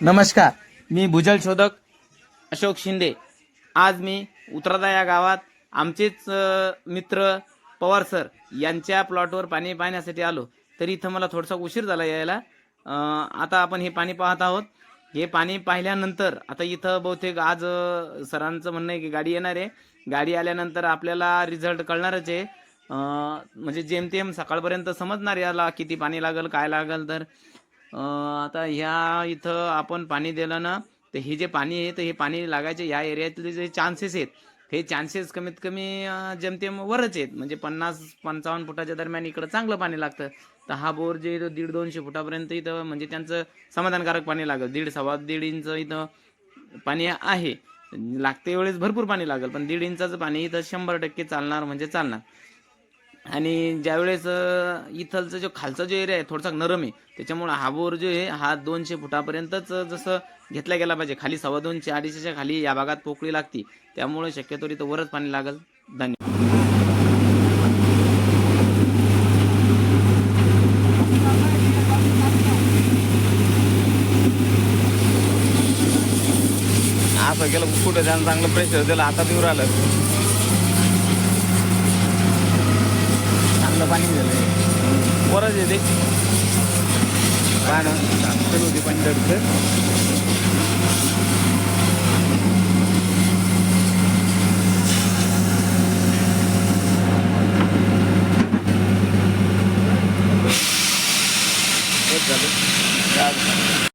नमस्कार, मी भूजल शोधक अशोक शिंदे। आज मी उतरादा या गावात आमचेच मित्र पवार सर यांच्या प्लॉटवर पाणी पाहण्यासाठी आलो। तरी इथं मला थोडासा उशीर झाला यायला। आता आपण हे पाणी पाहत आहोत। हे पाणी पाहिल्यानंतर आता इथं बहुतेक आज सरांचं म्हणणं आहे की गाडी येणार आहे। गाडी आल्यानंतर आपल्याला रिझल्ट कळणारच आहे। म्हणजे जेमतेम सकाळपर्यंत समजणार याला किती पाणी लागेल काय लागेल। तर आता ह्या इथं आपण पाणी दिलं ना, तर हे जे पाणी आहे तर हे पाणी लागायचे या एरियातले जे चान्सेस आहेत हे चान्सेस कमीत कमी जेमतेम वरच आहेत। म्हणजे 50-55 फुटाच्या दरम्यान इकडं चांगलं पाणी लागतं। तर हा बोर जे 150-200 फुटापर्यंत इथं म्हणजे त्यांचं समाधानकारक पाणी लागेल। 1.5-1.5 इंच इथं पाणी आहे। लागते वेळेस भरपूर पाणी लागेल, पण 1.5 इंचाचं पाणी इथं 100% चालणार म्हणजे चालणार। आणि ज्यावेळेस इथलचा जो खालचा जो एरिया आहे थोडासा नरम आहे, त्याच्यामुळे हा बोर जो आहे हा 200 फुटापर्यंतच जसं घेतला गेला पाहिजे। खाली 250-250च्या खाली या भागात पोकळी लागती, त्यामुळे शक्यतो इथं वरच पाणी लागेल। धन्यवाद। असं गेलं कुठं त्यानं चांगलं प्रेशर दिलं, आता दूर आलं चांगलं पाणी झालं वरच येते पाणी पंचडचं